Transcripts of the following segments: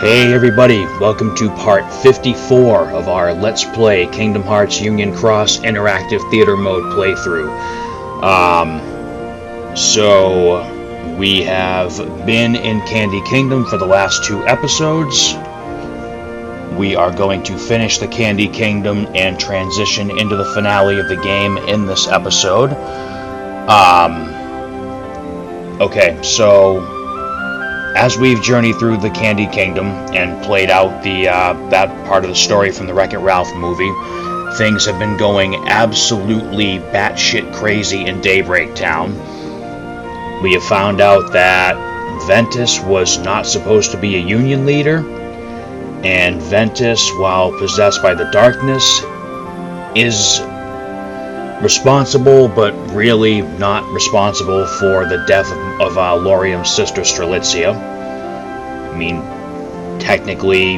Hey everybody, welcome to part 54 of our Let's Play Kingdom Hearts Union Cross Interactive Theater Mode playthrough. So we have been in Candy Kingdom for the last two episodes. We are going to finish the Candy Kingdom and transition into the finale of the game in this episode. Okay, so as we've journeyed through the Candy Kingdom and played out that part of the story from the Wreck-It Ralph movie, things have been going absolutely batshit crazy in Daybreak Town. We have found out that Ventus was not supposed to be a Union leader, and Ventus, while possessed by the darkness, is responsible, but really not responsible for the death of Lauriam's sister Strelitzia. I mean, technically,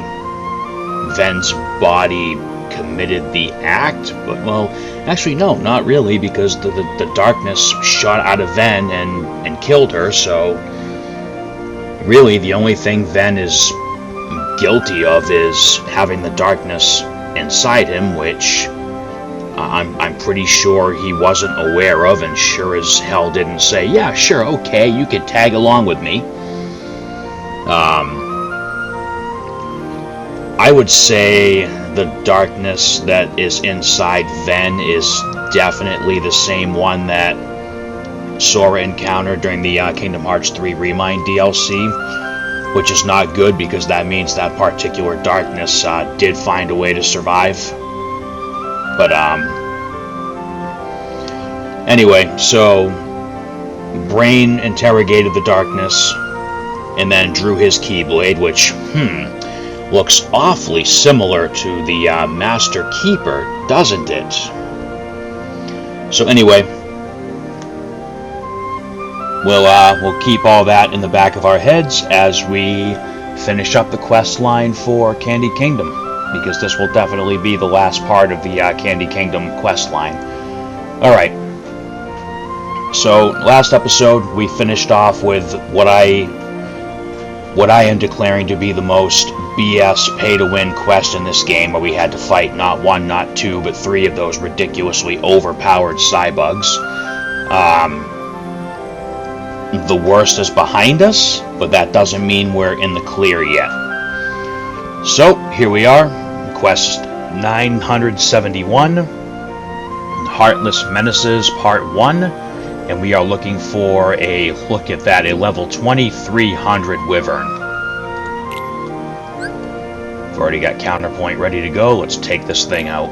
Ven's body committed the act, but, well, actually no, not really, because the darkness shot out of Ven and killed her, so really the only thing Ven is guilty of is having the darkness inside him, which I'm pretty sure he wasn't aware of, and sure as hell didn't say, yeah, sure, okay, you could tag along with me. I would say the darkness that is inside Ven is definitely the same one that Sora encountered during the Kingdom Hearts 3 Remind DLC, which is not good because that means that particular darkness did find a way to survive. But, anyway, so Brain interrogated the darkness and then drew his Keyblade, which, looks awfully similar to the Master Keeper, doesn't it? So anyway, we'll keep all that in the back of our heads as we finish up the quest line for Candy Kingdom, because this will definitely be the last part of the Candy Kingdom quest line. Alright, so last episode we finished off with what I am declaring to be the most BS pay-to-win quest in this game, where we had to fight not one, not two, but three of those ridiculously overpowered Cybugs. The worst is behind us, but that doesn't mean we're in the clear yet. So, here we are, Quest 971, Heartless Menaces Part 1, and we are looking for a level 2300 Wyvern. We've already got Counterpoint ready to go, let's take this thing out.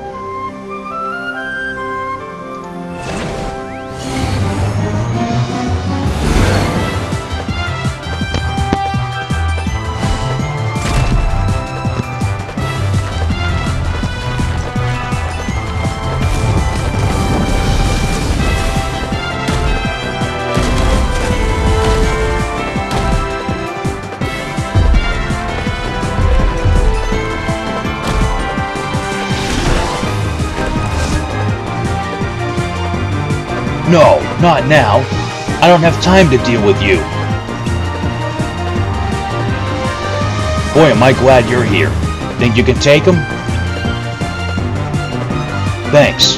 No, not now. I don't have time to deal with you. Boy, am I glad you're here. Think you can take him? Thanks.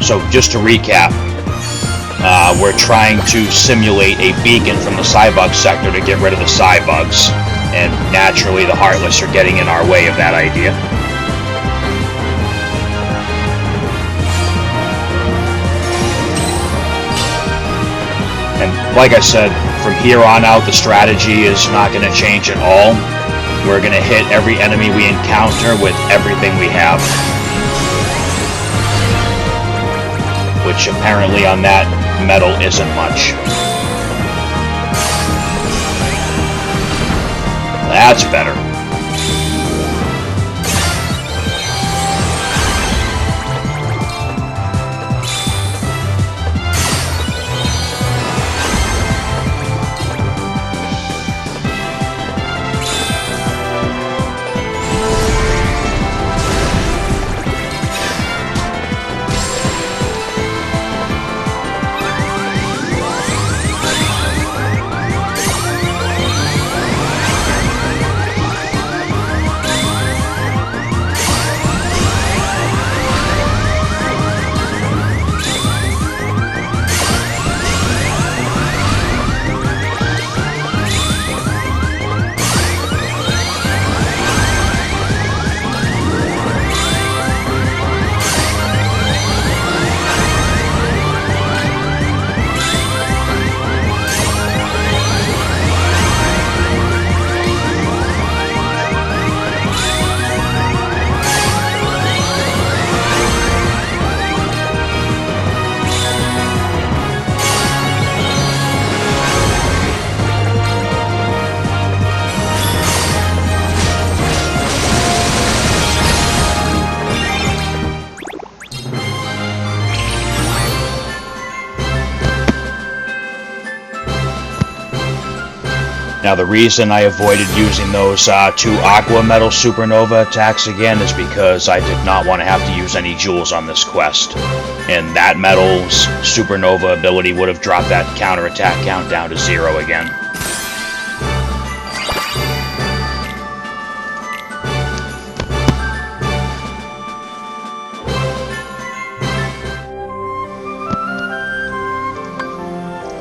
So, just to recap, we're trying to simulate a beacon from the Cybug sector to get rid of the Cybugs, and naturally the Heartless are getting in our way of that idea. And like I said, from here on out, the strategy is not going to change at all. We're going to hit every enemy we encounter with everything we have. Which apparently on that metal isn't much. That's better. Now, the reason I avoided using those 2 Aqua Metal Supernova attacks again is because I did not want to have to use any jewels on this quest. And that Metal's Supernova ability would have dropped that counterattack count down to 0 again.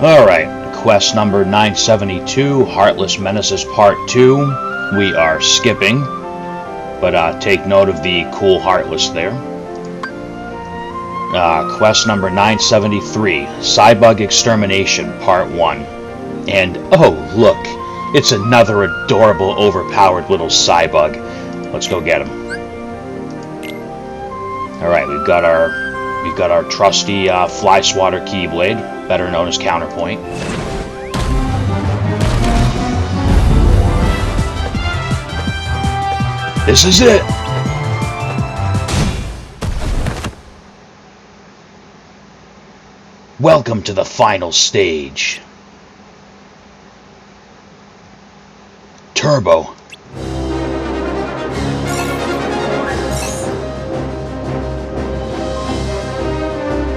Alright, quest number 972, Heartless Menaces Part 2. We are skipping, but take note of the cool Heartless there. Quest number 973, Cybug Extermination Part 1. And, oh look, it's another adorable, overpowered little Cybug. Let's go get him. Alright, we've got our trusty Fly Swatter Keyblade, better known as Counterpoint. This is it! Welcome to the final stage. Turbo.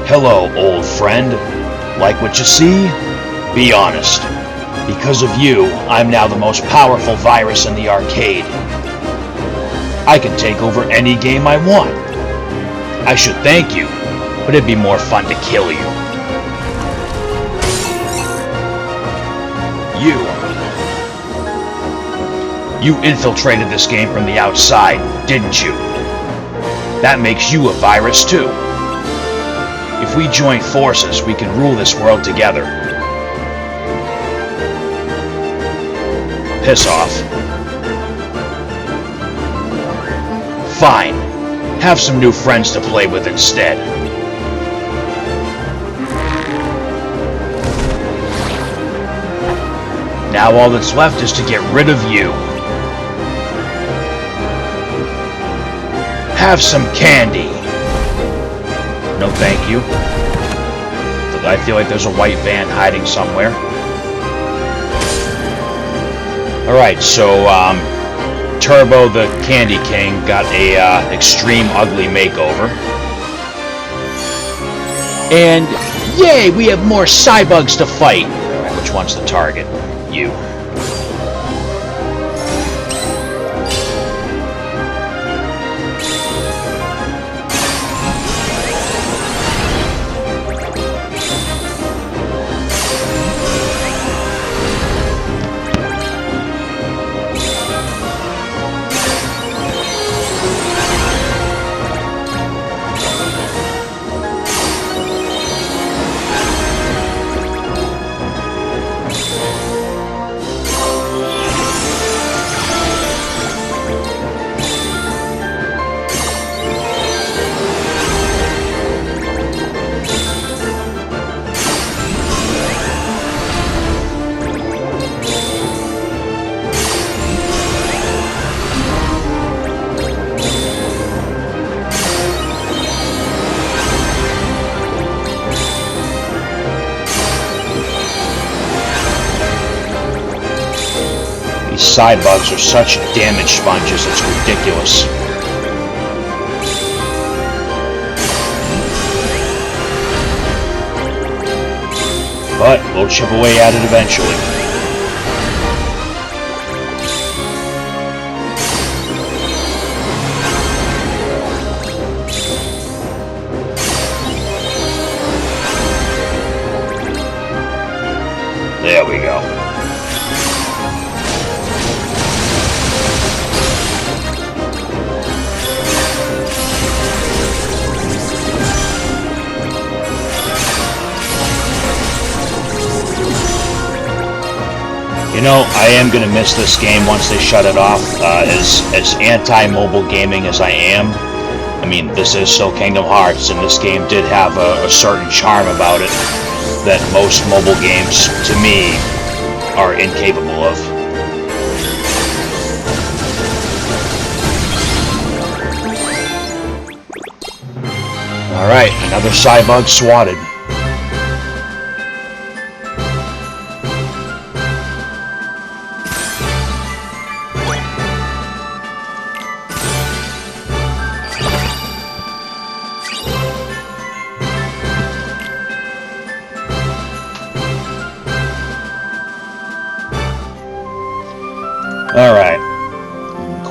Hello, old friend. Like what you see? Be honest. Because of you, I'm now the most powerful virus in the arcade. I can take over any game I want. I should thank you, but it'd be more fun to kill you. You infiltrated this game from the outside, didn't you? That makes you a virus too. If we join forces, we can rule this world together. Piss off. Fine. Have some new friends to play with instead. Now all that's left is to get rid of you. Have some candy. No thank you. I feel like there's a white van hiding somewhere. Alright, so Turbo the Candy King got a extreme ugly makeover. And yay, we have more Cybugs to fight. Alright, which one's the target? You. Cybugs are such damage sponges, it's ridiculous. But we'll chip away at it eventually. There we go. You know, I am going to miss this game once they shut it off. As anti-mobile gaming as I am, I mean, this is still Kingdom Hearts, and this game did have a certain charm about it that most mobile games, to me, are incapable of. Alright, another Cybug swatted.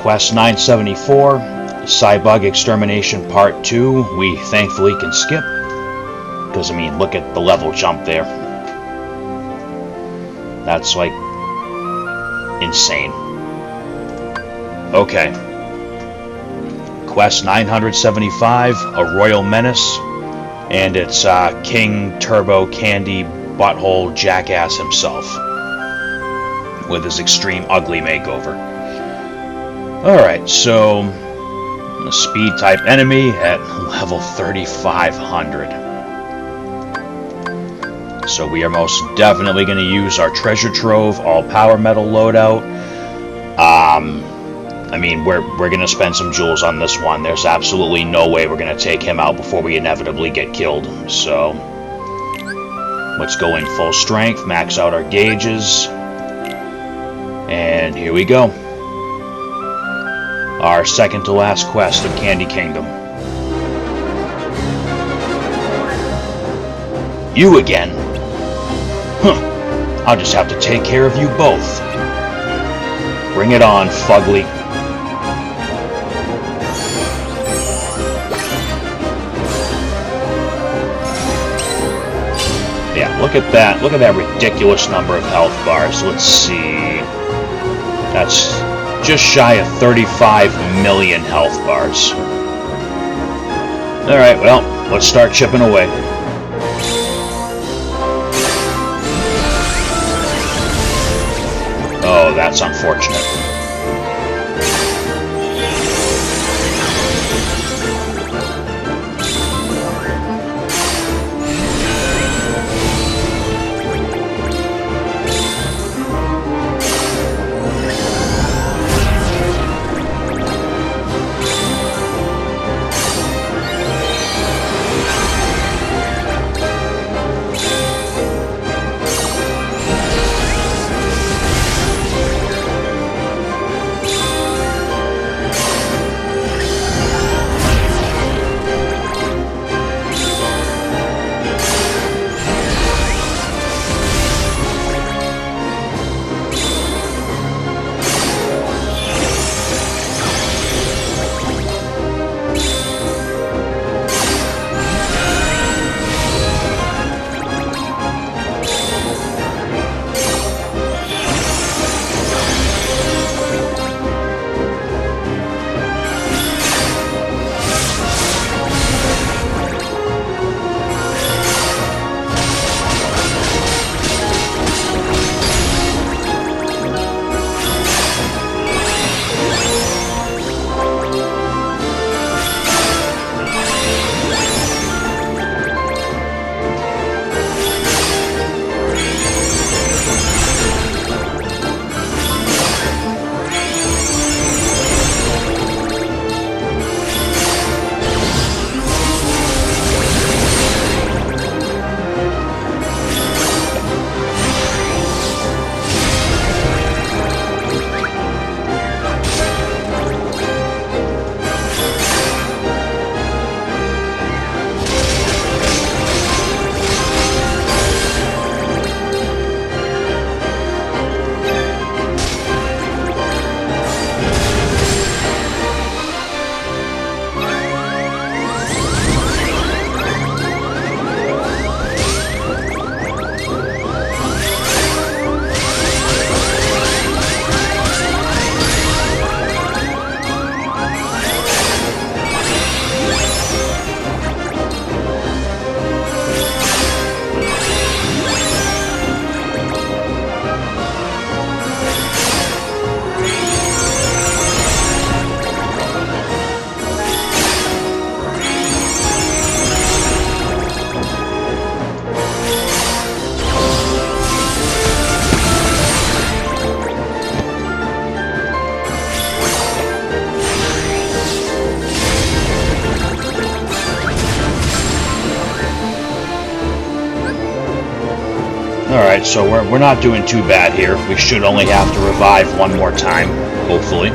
Quest 974, Cybug Extermination Part 2, we thankfully can skip. Because, I mean, look at the level jump there. That's, like, insane. Okay. Quest 975, A Royal Menace. And it's King Turbo Candy Butthole Jackass himself. With his extreme ugly makeover. Alright, so... a speed type enemy at level 3500. So we are most definitely going to use our treasure trove, all power metal loadout. I mean, we're going to spend some jewels on this one. There's absolutely no way we're going to take him out before we inevitably get killed. So let's go in full strength, max out our gauges, and here we go. Our second to last quest of Candy Kingdom. You again? Huh. I'll just have to take care of you both. Bring it on, Fugly. Yeah, look at that. Look at that ridiculous number of health bars. Let's see. That's just shy of 35 million health bars. Alright, well, let's start chipping away. Oh, that's unfortunate. Alright, so we're not doing too bad here. We should only have to revive one more time, hopefully.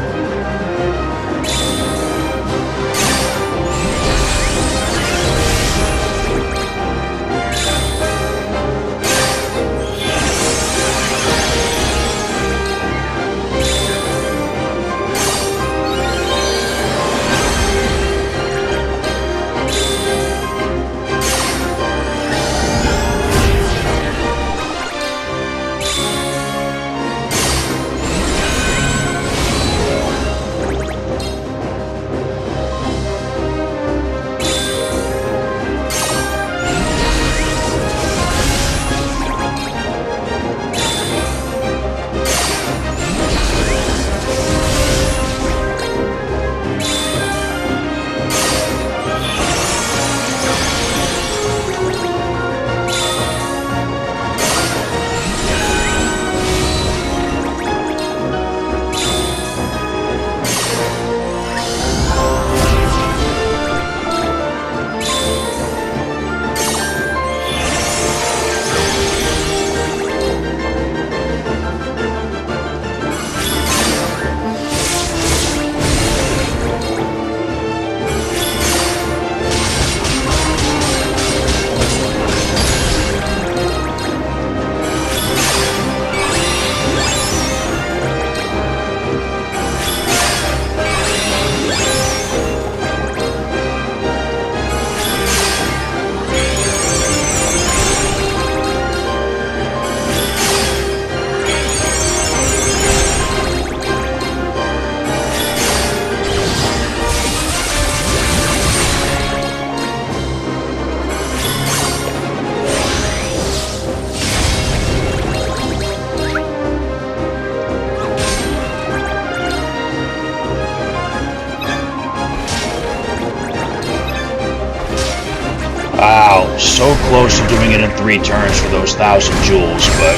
so close to doing it in 3 turns for those 1,000 jewels, but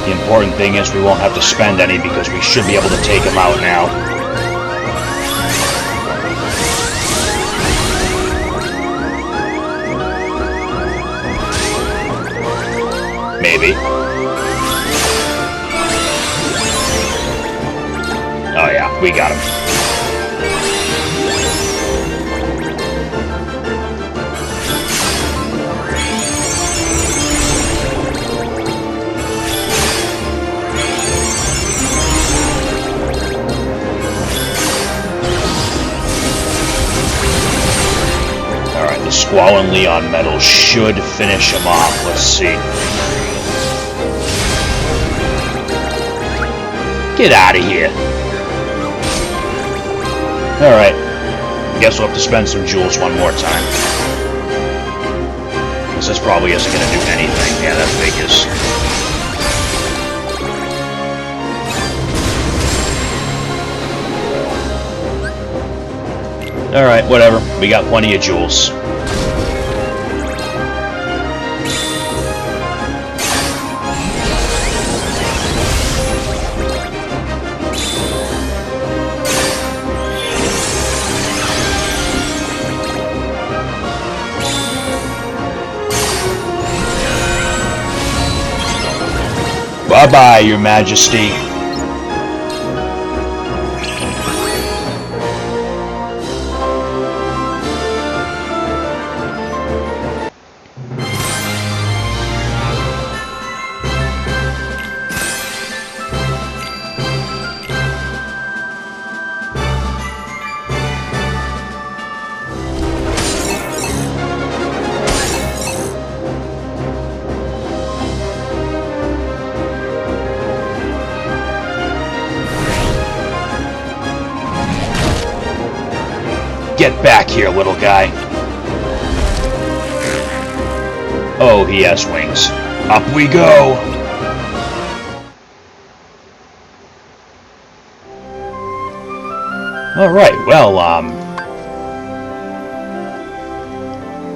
the important thing is we won't have to spend any because we should be able to take him out now. Maybe. Oh yeah, we got him. Alright, the Squall and Leon medal should finish him off. Let's see. Get out of here. Alright. Guess we'll have to spend some jewels one more time. This probably isn't going to do anything. Yeah, that's Vegas. Alright, whatever. We got plenty of jewels. Bye-bye, Your Majesty. Get back here, little guy. Oh, he has wings. Up we go! Alright, well,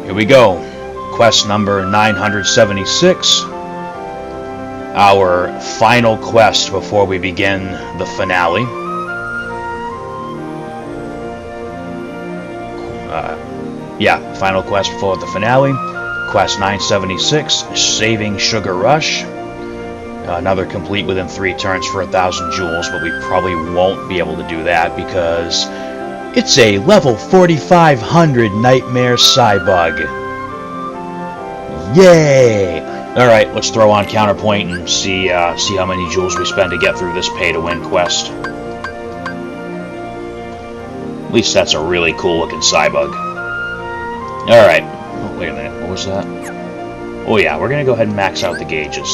here we go. Quest number 976. Our final quest before we begin the finale. Yeah, final quest before the finale. Quest 976, Saving Sugar Rush. Another complete within 3 turns for 1,000 jewels, but we probably won't be able to do that because it's a level 4,500 Nightmare Cybug. Yay! Alright, let's throw on Counterpoint and see how many jewels we spend to get through this pay-to-win quest. At least that's a really cool-looking Cybug. Alright. Oh, wait a minute. What was that? Oh yeah, we're going to go ahead and max out the gauges.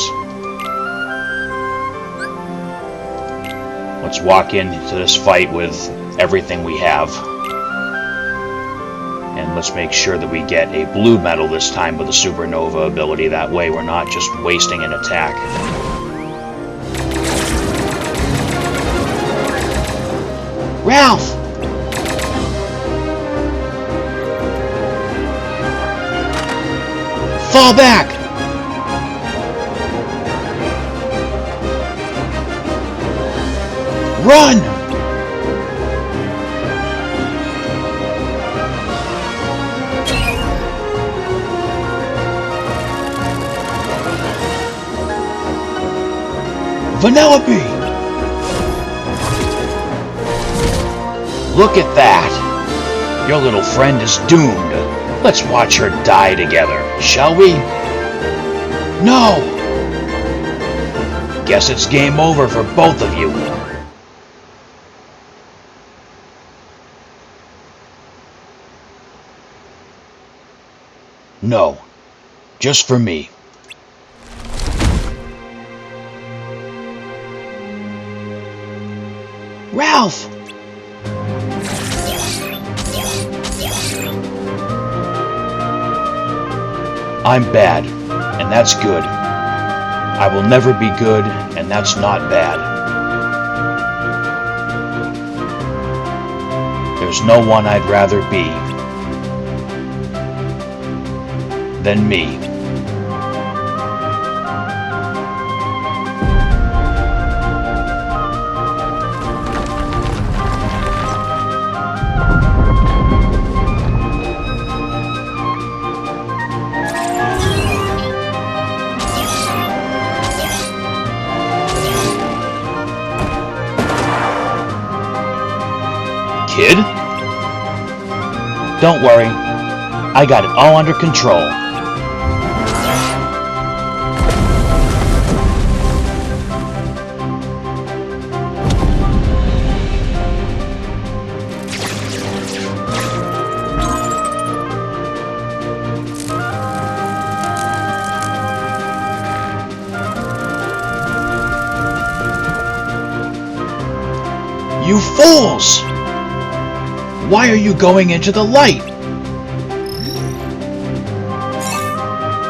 Let's walk into this fight with everything we have. And let's make sure that we get a blue medal this time with the Supernova ability. That way we're not just wasting an attack. Ralph! Fall back! Run! Vanellope! Look at that! Your little friend is doomed. Let's watch her die together, shall we? No! Guess it's game over for both of you. No. Just for me. Ralph! I'm bad, and that's good. I will never be good, and that's not bad. There's no one I'd rather be than me. Kid? Don't worry, I got it all under control. You fools! Why are you going into the light?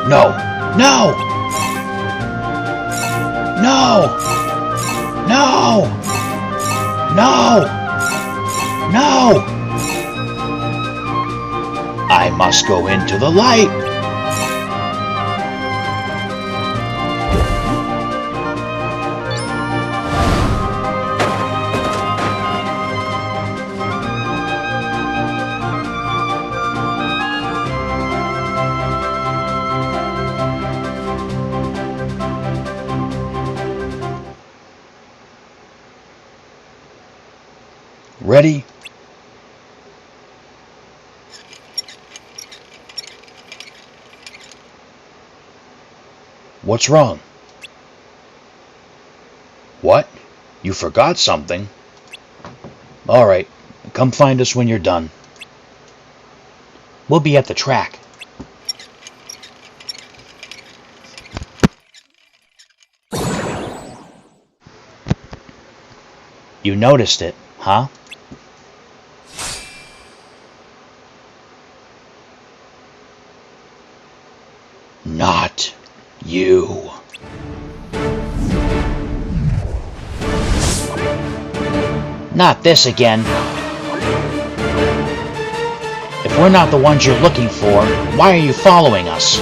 No! No! No! No! No! No! I must go into the light! Ready? What's wrong? What? You forgot something? All right, come find us when you're done. We'll be at the track. You noticed it, huh? Not you. Not this again. If we're not the ones you're looking for, why are you following us?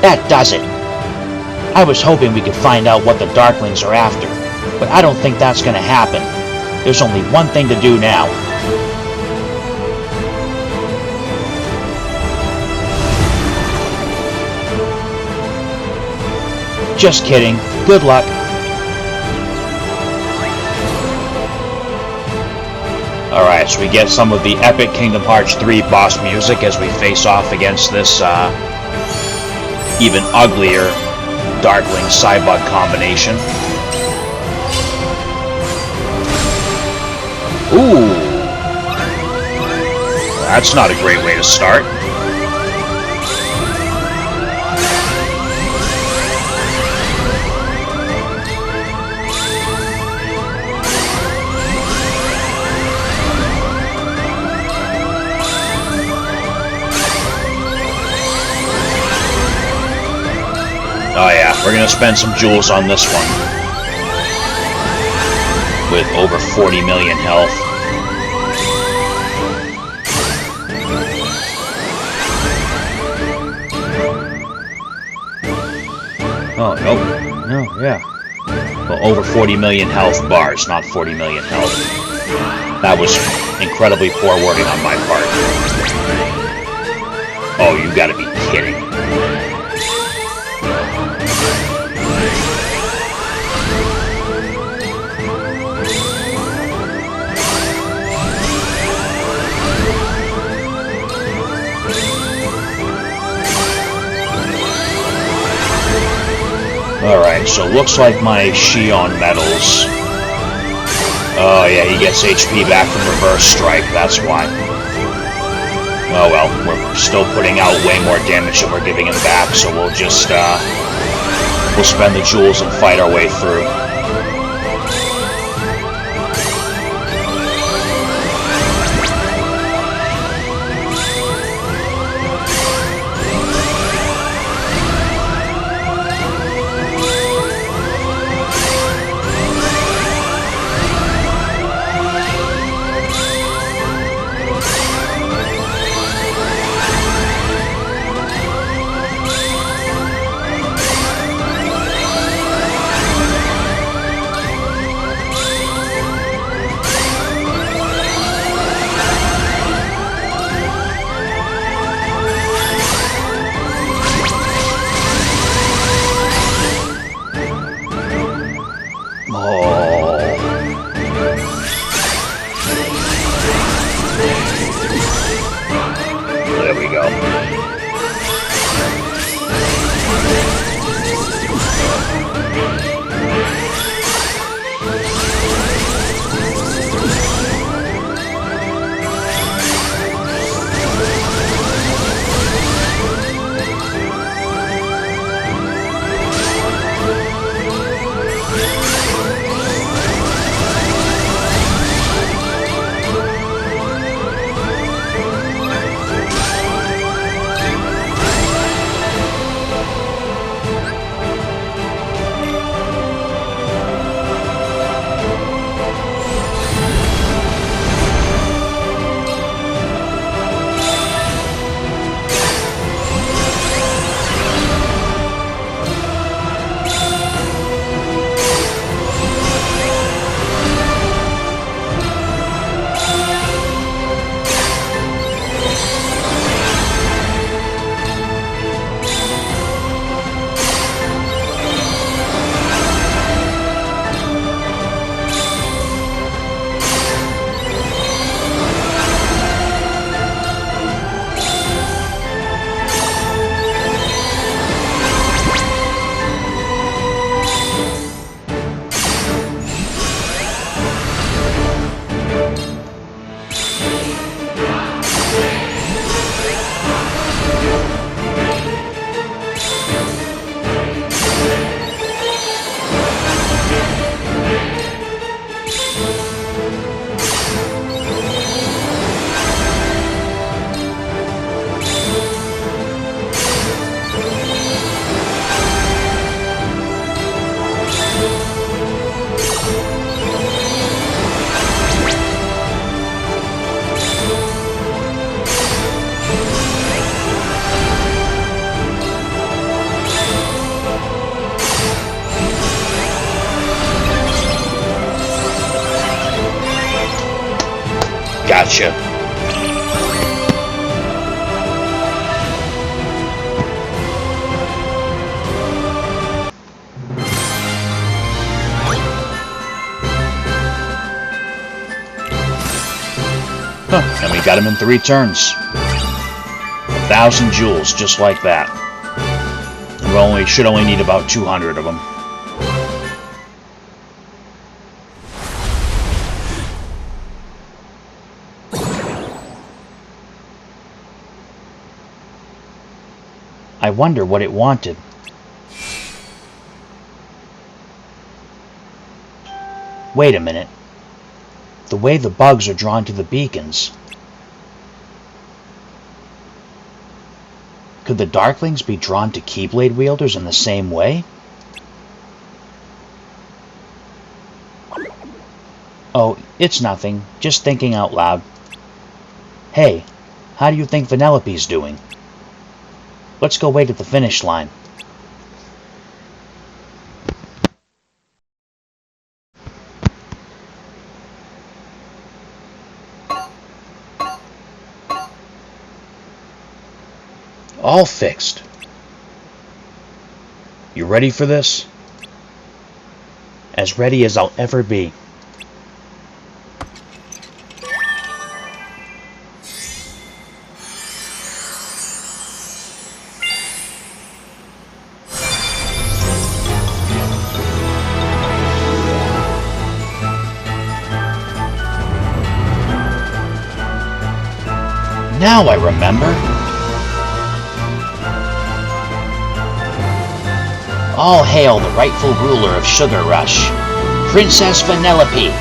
That does it. I was hoping we could find out what the Darklings are after, but I don't think that's gonna happen. There's only one thing to do now. Just kidding. Good luck. Alright, so we get some of the epic Kingdom Hearts 3 boss music as we face off against this even uglier Darkling Cybug combination. Ooh! Well, that's not a great way to start. Oh yeah, we're gonna spend some jewels on this one. With over 40 million health. Oh, nope. No, yeah. Well, over 40 million health bars, not 40 million health. That was incredibly poor wording on my part. Oh, you gotta be kidding. Alright, so looks like my Xion medals. Oh yeah, he gets HP back from Reverse Strike, that's why. Oh well, we're still putting out way more damage than we're giving him back, so we'll just, we'll spend the jewels and fight our way through. Gotcha. Huh, and we got him in 3 turns. 1,000 jewels, just like that. We should only need about 200 of them. I wonder what it wanted. Wait a minute. The way the bugs are drawn to the beacons. Could the Darklings be drawn to Keyblade wielders in the same way? Oh, it's nothing. Just thinking out loud. Hey, how do you think Vanellope's doing? Let's go wait at the finish line. All fixed. You ready for this? As ready as I'll ever be. Now I remember. All hail the rightful ruler of Sugar Rush, Princess Vanellope!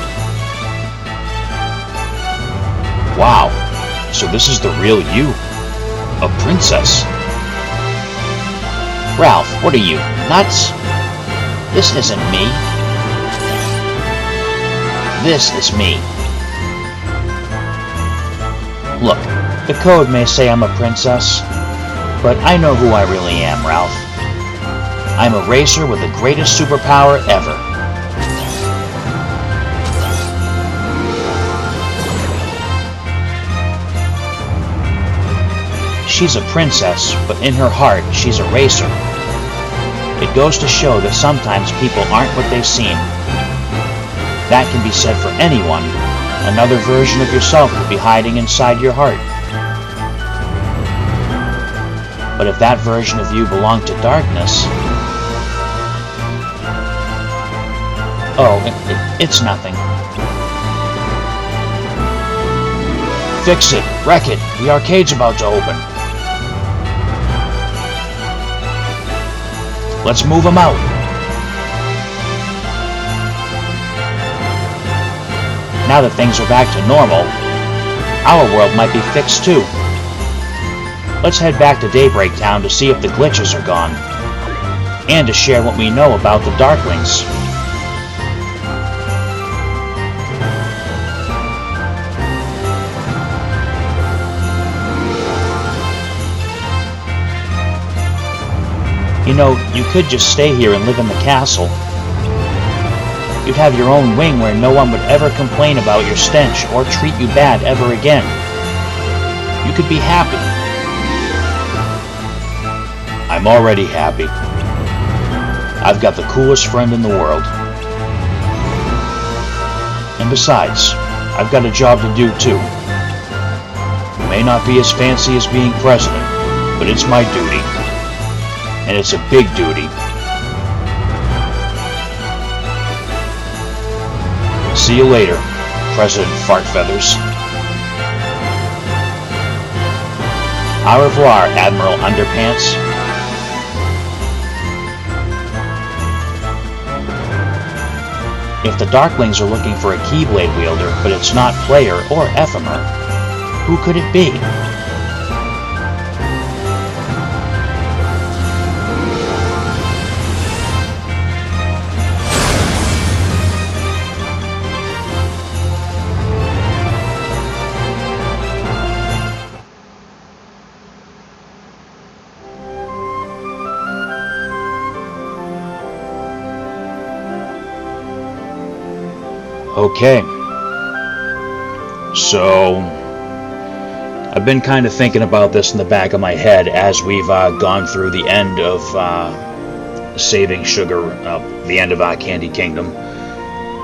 Wow, so this is the real you? A princess? Ralph, what are you, nuts? This isn't me. This is me. Look, the code may say I'm a princess, but I know who I really am, Ralph. I'm a racer with the greatest superpower ever. She's a princess, but in her heart, she's a racer. It goes to show that sometimes people aren't what they seem. That can be said for anyone. Another version of yourself could be hiding inside your heart. But if that version of you belonged to darkness... Oh, it's nothing. Fix it. Wreck it. The arcade's about to open. Let's move them out. Now that things are back to normal, our world might be fixed too. Let's head back to Daybreak Town to see if the glitches are gone, and to share what we know about the Darklings. You know, you could just stay here and live in the castle. You'd have your own wing where no one would ever complain about your stench or treat you bad ever again. You could be happy. I'm already happy. I've got the coolest friend in the world. And besides, I've got a job to do too. It may not be as fancy as being president, but it's my duty. And it's a big duty. See you later, President Fartfeathers. Au revoir, Admiral Underpants. If the Darklings are looking for a Keyblade wielder, but it's not Player or Ephemer, who could it be? Okay. So I've been kind of thinking about this in the back of my head as we've gone through the end of Saving Sugar, the end of Candy Kingdom.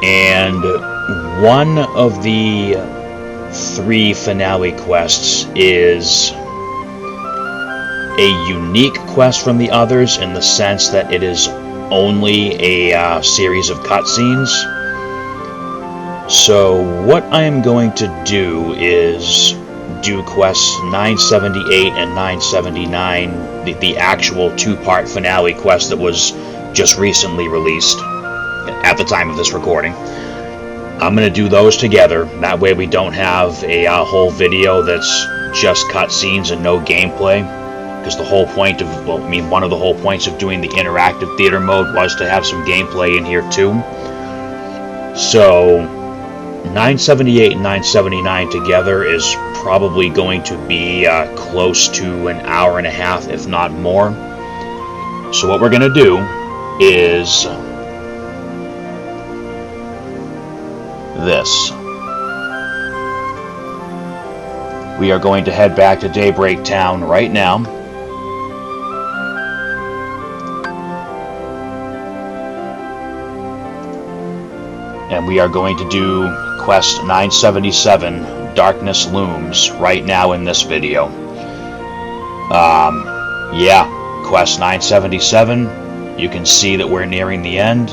And one of the 3 finale quests is a unique quest from the others in the sense that it is only a series of cutscenes. So what I am going to do is do quests 978 and 979, the actual 2-part finale quest that was just recently released at the time of this recording. I'm going to do those together. That way we don't have a whole video that's just cutscenes and no gameplay. Because the whole point of, well, I mean, one of the whole points of doing the interactive theater mode was to have some gameplay in here too. So 978 and 979 together is probably going to be close to an hour and a half, if not more. So what we're going to do is this. We are going to head back to Daybreak Town right now. And we are going to do Quest 977, Darkness Looms, right now in this video. Yeah, Quest 977, you can see that we're nearing the end.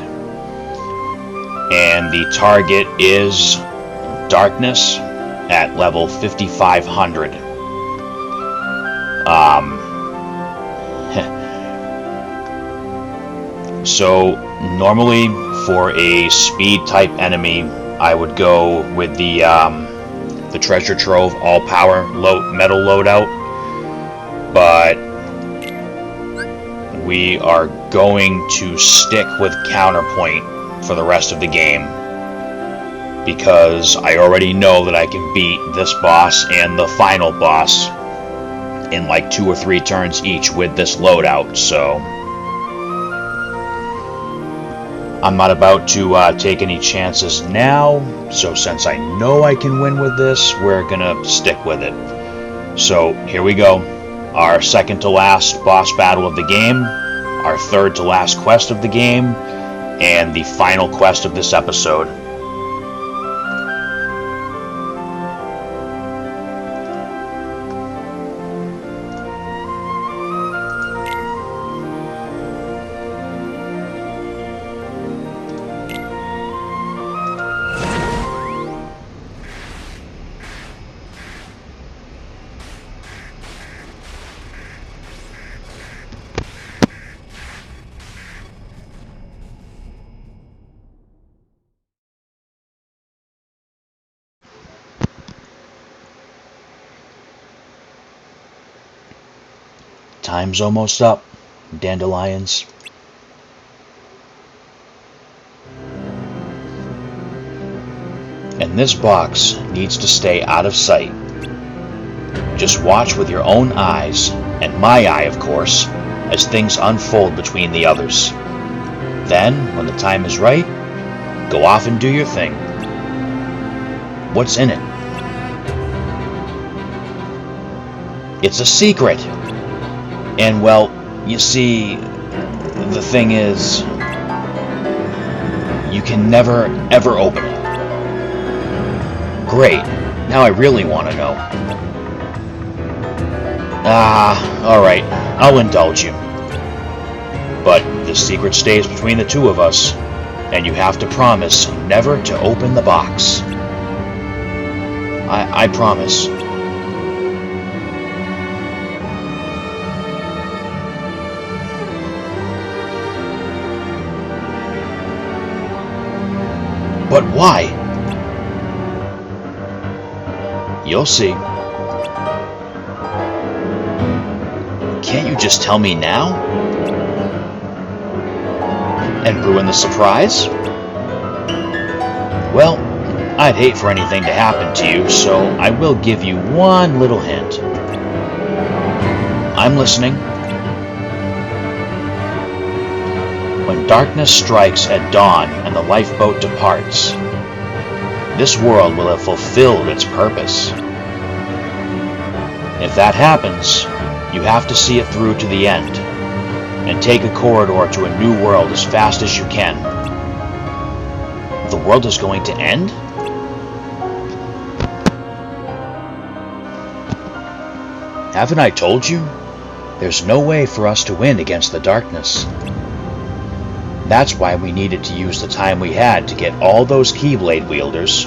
And the target is Darkness at level 5500. So, normally, for a speed type enemy, I would go with the Treasure Trove all power metal loadout, but we are going to stick with Counterpoint for the rest of the game because I already know that I can beat this boss and the final boss in like 2 or 3 turns each with this loadout, so I'm not about to take any chances now, so since I know I can win with this, we're gonna stick with it. So here we go. Our second to last boss battle of the game, our third to last quest of the game, and the final quest of this episode. Time's almost up, dandelions. And this box needs to stay out of sight. Just watch with your own eyes, and my eye, of course, as things unfold between the others. Then, when the time is right, go off and do your thing. What's in it? It's a secret! And, well, you see, the thing is, you can never, ever open it. Great. Now I really want to know. Alright. I'll indulge you. But the secret stays between the two of us, and you have to promise never to open the box. I promise. But why? You'll see. Can't you just tell me now? And ruin the surprise? Well, I'd hate for anything to happen to you, so I will give you one little hint. I'm listening. When darkness strikes at dawn and the lifeboat departs, this world will have fulfilled its purpose. If that happens, you have to see it through to the end, and take a corridor to a new world as fast as you can. The world is going to end? Haven't I told you? There's no way for us to win against the darkness. That's why we needed to use the time we had to get all those Keyblade wielders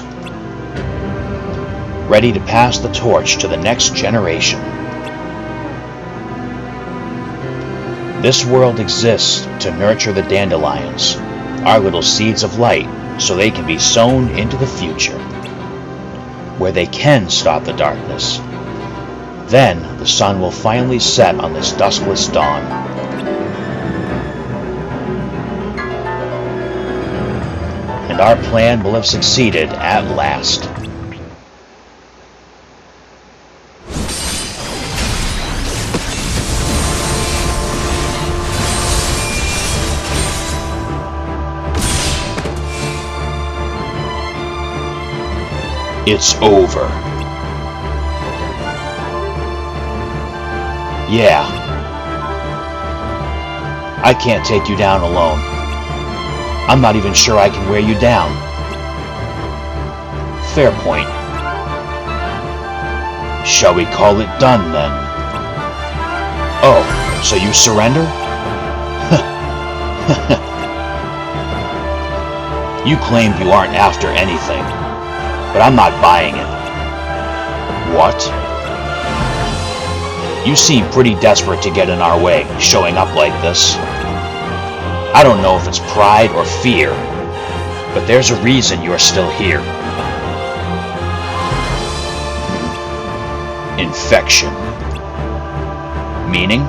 ready to pass the torch to the next generation. This world exists to nurture the dandelions, our little seeds of light, so they can be sown into the future, where they can stop the darkness. Then the sun will finally set on this duskless dawn. And our plan will have succeeded at last. It's over. Yeah. I can't take you down alone. I'm not even sure I can wear you down. Fair point. Shall we call it done, then? Oh, so you surrender? You claim you aren't after anything, but I'm not buying it. What? You seem pretty desperate to get in our way, showing up like this. I don't know if it's pride or fear, but there's a reason you're still here. Infection. Meaning?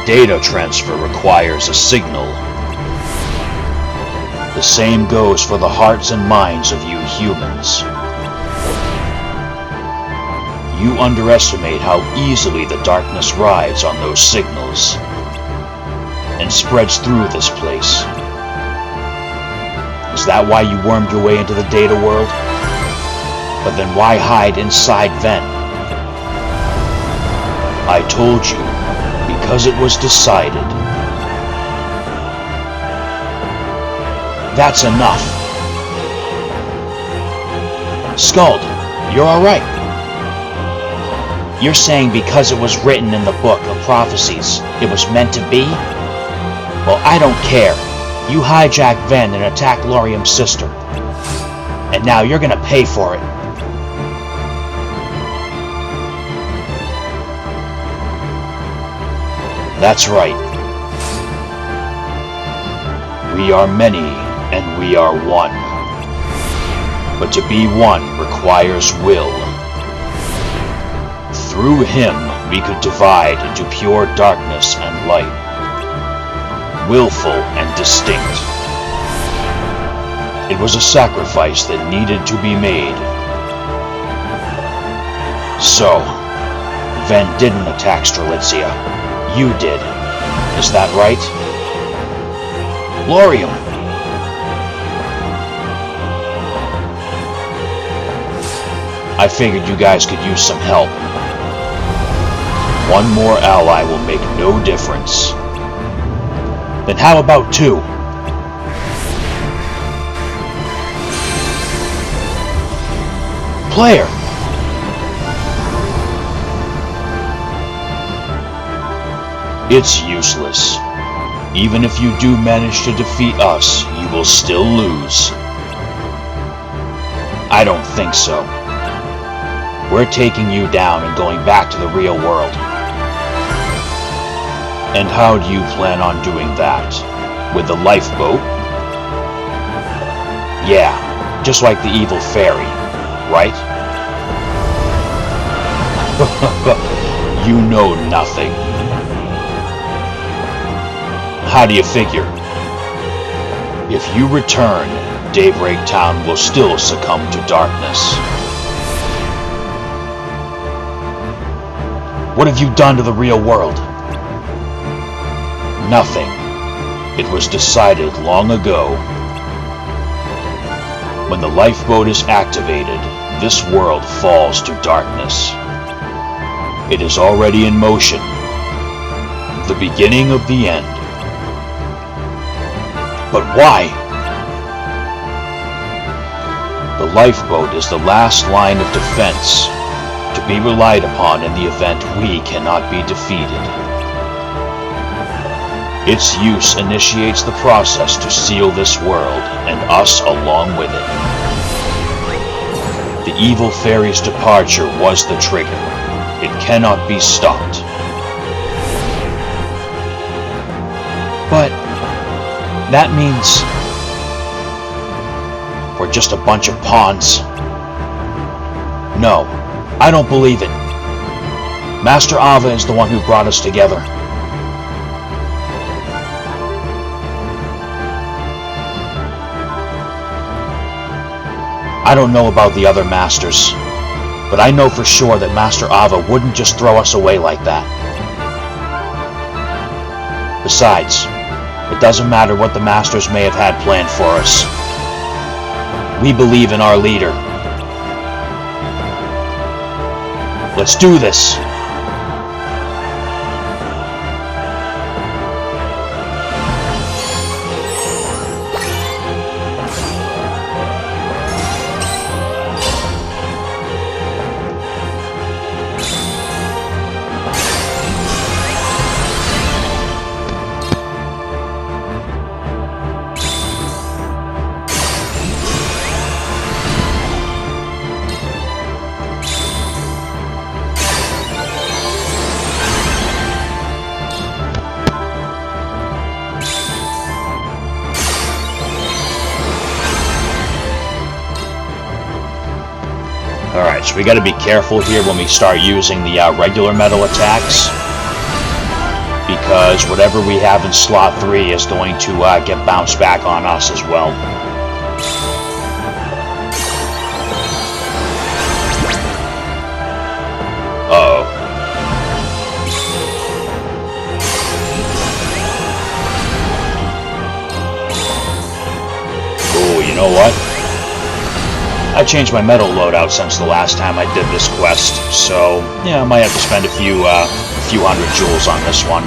Data transfer requires a signal. The same goes for the hearts and minds of you humans. You underestimate how easily the darkness rides on those signals and spreads through this place. Is that why you wormed your way into the data world? But then why hide inside Ven? I told you, because it was decided. That's enough. Skuld, you're alright. You're saying because it was written in the book of prophecies, it was meant to be? Well, I don't care. You hijacked Ven and attacked Lauriam's sister. And now you're gonna pay for it. That's right. We are many and we are one. But to be one requires will. Through him we could divide into pure darkness and light. Willful and distinct. It was a sacrifice that needed to be made. So, Ven didn't attack Strelitzia. You did. Is that right? Lauriam! I figured you guys could use some help. One more ally will make no difference. Then how about two? Player! It's useless. Even if you do manage to defeat us, you will still lose. I don't think so. We're taking you down and going back to the real world. And how do you plan on doing that? With the lifeboat? Yeah, just like the evil fairy, right? You know nothing. How do you figure? If you return, Daybreak Town will still succumb to darkness. What have you done to the real world? Nothing. It was decided long ago. When the lifeboat is activated, this world falls to darkness. It is already in motion, the beginning of the end. But why? The lifeboat is the last line of defense, to be relied upon in the event we cannot be defeated. Its use initiates the process to seal this world, and us along with it. The evil fairy's departure was the trigger. It cannot be stopped. But that means we're just a bunch of pawns. No, I don't believe it. Master Ava is the one who brought us together. I don't know about the other masters, but I know for sure that Master Ava wouldn't just throw us away like that. Besides, it doesn't matter what the masters may have had planned for us. We believe in our leader. Let's do this! Alright, so we gotta be careful here when we start using the regular metal attacks, because whatever we have in slot 3 is going to get bounced back on us as well. Uh-oh. Ooh, you know what? I changed my metal loadout since the last time I did this quest, so yeah, I might have to spend a few hundred jewels on this one.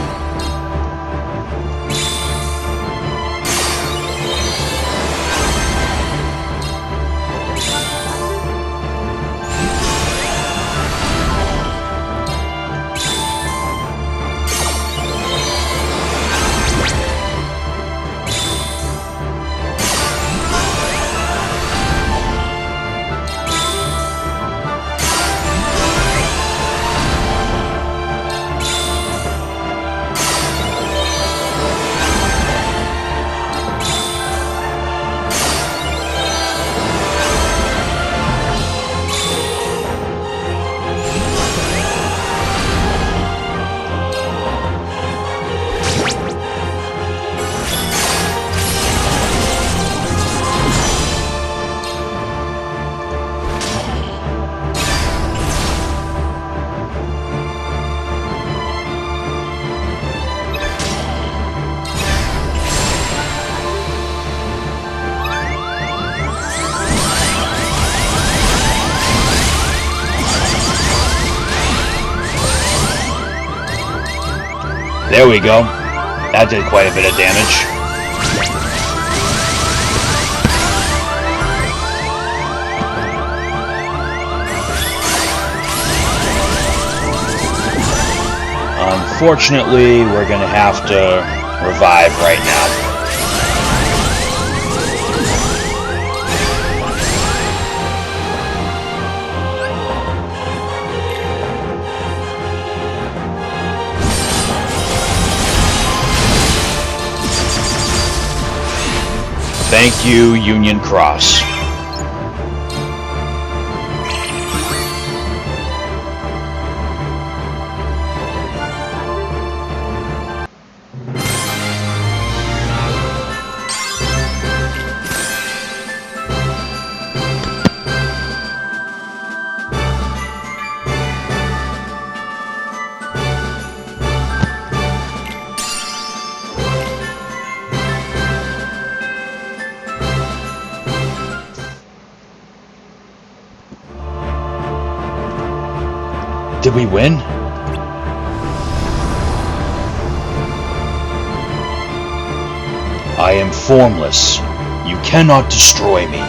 There we go. That did quite a bit of damage. Unfortunately, we're gonna have to revive right now. Thank you, Union Cross. we win? I am formless. You cannot destroy me.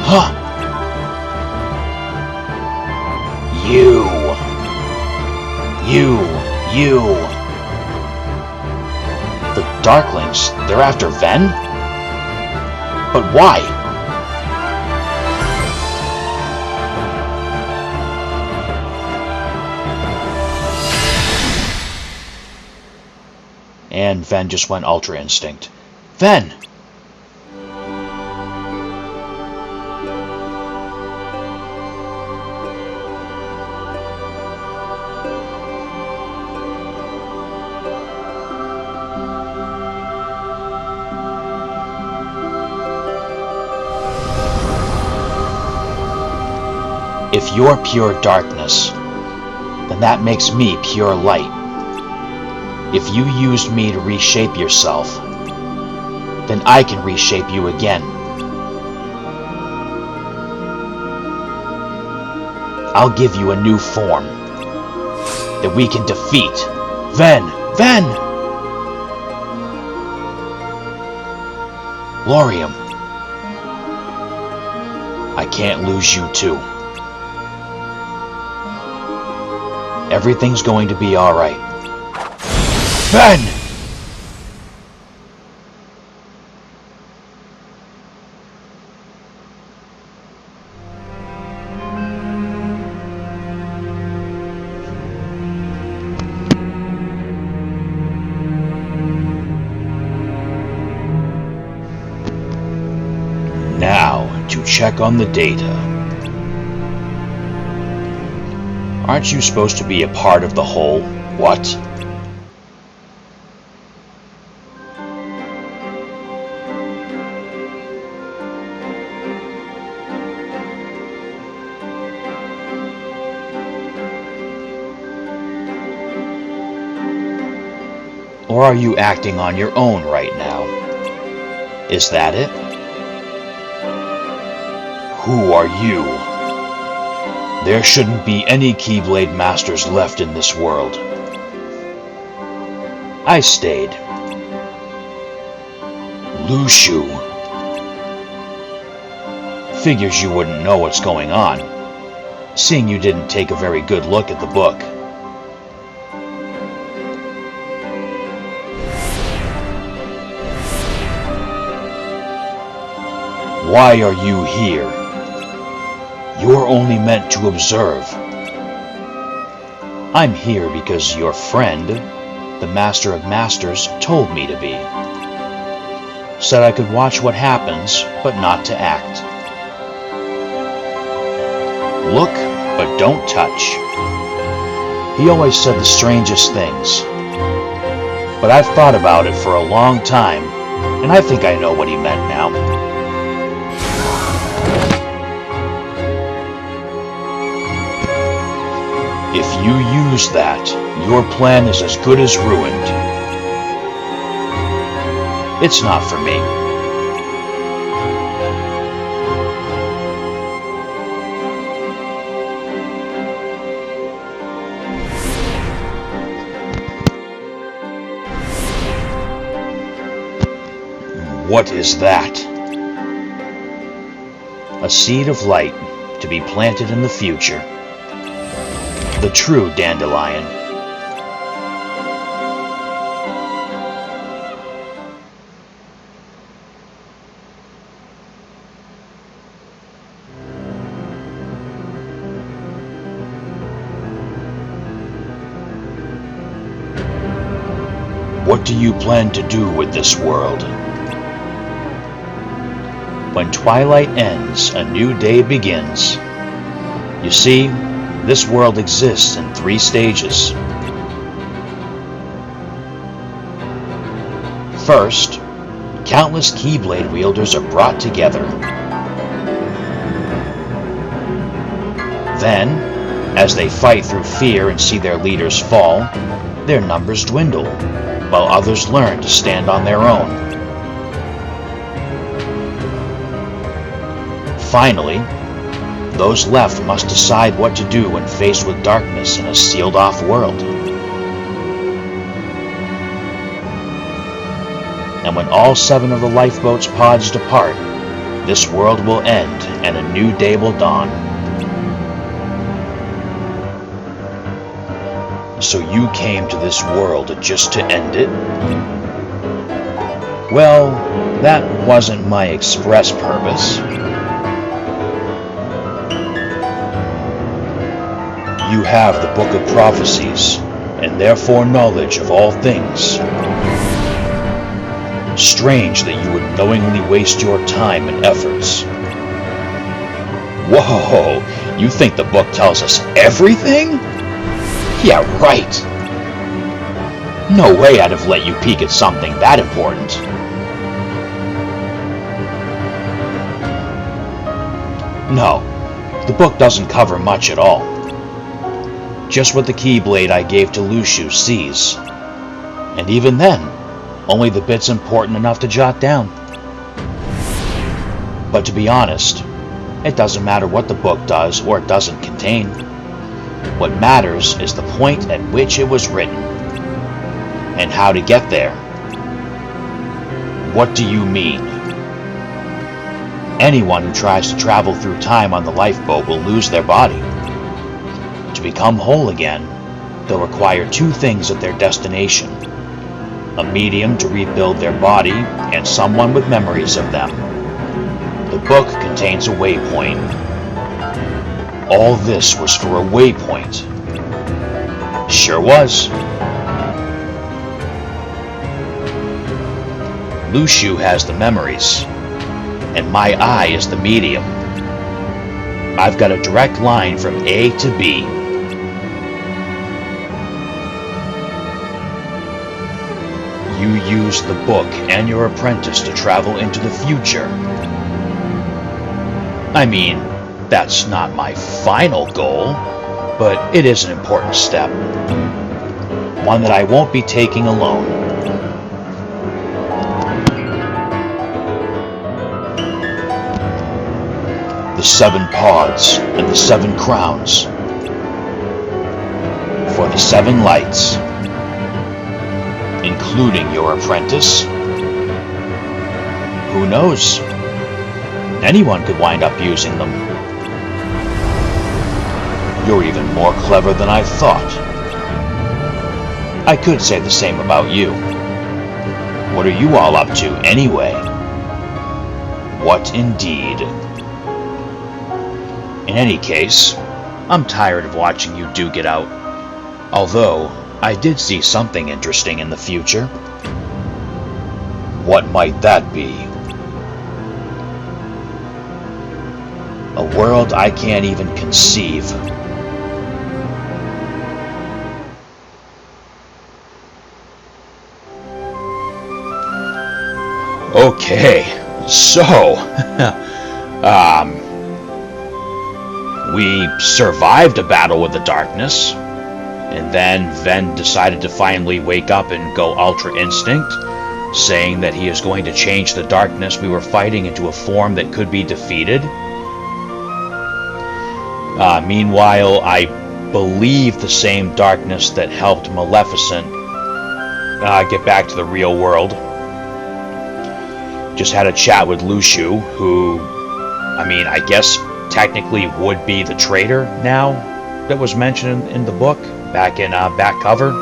Huh? You. The Darklings, they're after Ven? But why? And Ven just went Ultra Instinct. Ven! If you're pure darkness, then that makes me pure light. If you used me to reshape yourself, then I can reshape you again. I'll give you a new form that we can defeat. Ven! Ven! Lauriam. I can't lose you too. Everything's going to be alright. Ven! Now, to check on the data. Aren't you supposed to be a part of the whole? What? Or are you acting on your own right now? Is that it? Who are you? There shouldn't be any Keyblade Masters left in this world. I stayed. Lushu. Figures you wouldn't know what's going on, seeing you didn't take a very good look at the book. Why are you here? You're only meant to observe. I'm here because your friend, the Master of Masters, told me to be. Said I could watch what happens, but not to act. Look, but don't touch. He always said the strangest things. But I've thought about it for a long time, and I think I know what he meant now. If you use that, your plan is as good as ruined. It's not for me. What is that? A seed of light to be planted in the future. The true Dandelion. What do you plan to do with this world? When twilight ends, a new day begins. You see, this world exists in 3 stages. First, countless Keyblade wielders are brought together. Then, as they fight through fear and see their leaders fall, their numbers dwindle, while others learn to stand on their own. Finally, Those left must decide what to do when faced with darkness in a sealed-off world. And when all 7 of the lifeboat's pods depart, this world will end and a new day will dawn. So you came to this world just to end it? Well, that wasn't my express purpose. You have the Book of Prophecies, and therefore knowledge of all things. Strange that you would knowingly waste your time and efforts. Whoa, you think the book tells us everything? Yeah, right. No way I'd have let you peek at something that important. No, the book doesn't cover much at all. Just what the Keyblade I gave to Luxu sees. And even then, only the bits important enough to jot down. But to be honest, it doesn't matter what the book does or it doesn't contain. What matters is the point at which it was written, and how to get there. What do you mean? Anyone who tries to travel through time on the lifeboat will lose their body. To become whole again, they'll require 2 things at their destination: a medium to rebuild their body, and someone with memories of them. The book contains a waypoint. All this was for a waypoint. Sure was. Luxu has the memories, and my eye is the medium. I've got a direct line from A to B. You use the book and your apprentice to travel into the future. I mean, that's not my final goal, but it is an important step. One that I won't be taking alone. The 7 pods and the 7 crowns. For the 7 lights. Including your apprentice. Who knows? Anyone could wind up using them. You're even more clever than I thought. I could say the same about you. What are you all up to, anyway? What indeed? In any case, I'm tired of watching you duke it out. Although, I did see something interesting in the future. What might that be? A world I can't even conceive. Okay, so, we survived a battle with the darkness, and then Ven decided to finally wake up and go Ultra Instinct, saying that he is going to change the darkness we were fighting into a form that could be defeated. Meanwhile, I believe the same darkness that helped Maleficent get back to the real world. Just had a chat with Luxu, who, I mean, I guess technically would be the traitor now that was mentioned in the book, back in back cover.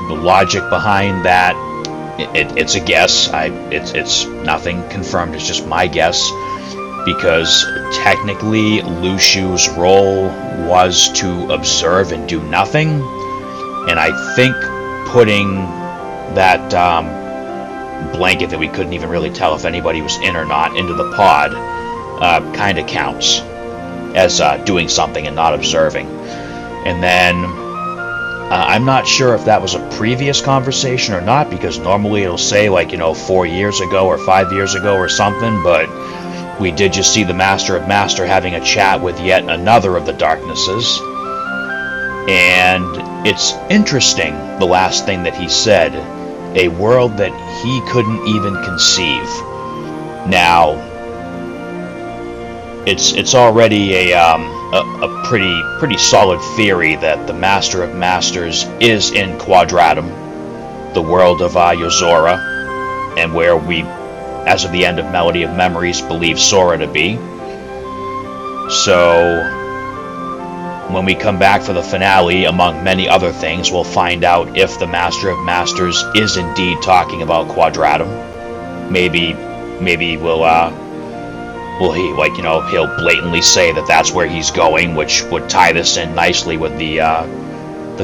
The logic behind that, it's a guess. It's nothing confirmed. It's just my guess, because technically Luxu's role was to observe and do nothing, and I think putting that blanket that we couldn't even really tell if anybody was in or not into the pod kind of counts as doing something and not observing. And then I'm not sure if that was a previous conversation or not, because normally it'll say, like, 4 years ago or 5 years ago or something, but we did just see the Master of Master having a chat with yet another of the darknesses. And it's interesting, the last thing that he said, a world that he couldn't even conceive. Now, it's already a pretty solid theory that the Master of Masters is in Quadratum, the world of Yozora, and where we, as of the end of Melody of Memories, believe Sora to be. So, when we come back for the finale, among many other things, we'll find out if the Master of Masters is indeed talking about Quadratum. Maybe he'll blatantly say that that's where he's going, which would tie this in nicely with the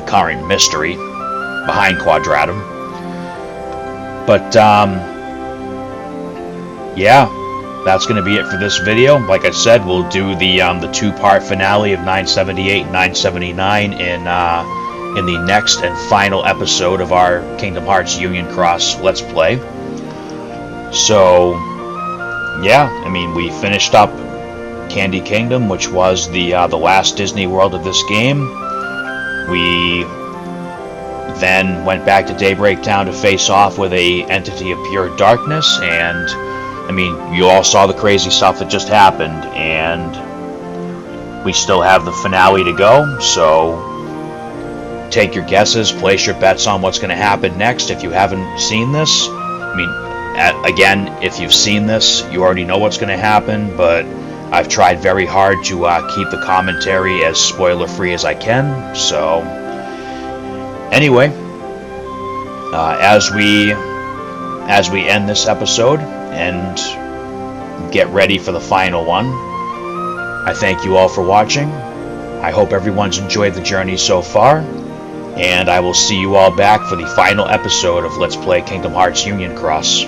current mystery behind Quadratum. But yeah, that's going to be it for this video. Like I said, we'll do the two-part finale of 978 and 979 in the next and final episode of our Kingdom Hearts Union Cross Let's Play. So yeah, I mean, we finished up Candy Kingdom, which was the last Disney World of this game. We then went back to Daybreak Town to face off with a entity of pure darkness, and I mean, you all saw the crazy stuff that just happened, and we still have the finale to go, so take your guesses, place your bets on what's going to happen next if you haven't seen this. I mean, again, if you've seen this, you already know what's going to happen, but I've tried very hard to keep the commentary as spoiler-free as I can. So, anyway, as we end this episode and get ready for the final one, I thank you all for watching. I hope everyone's enjoyed the journey so far, and I will see you all back for the final episode of Let's Play Kingdom Hearts Union Cross.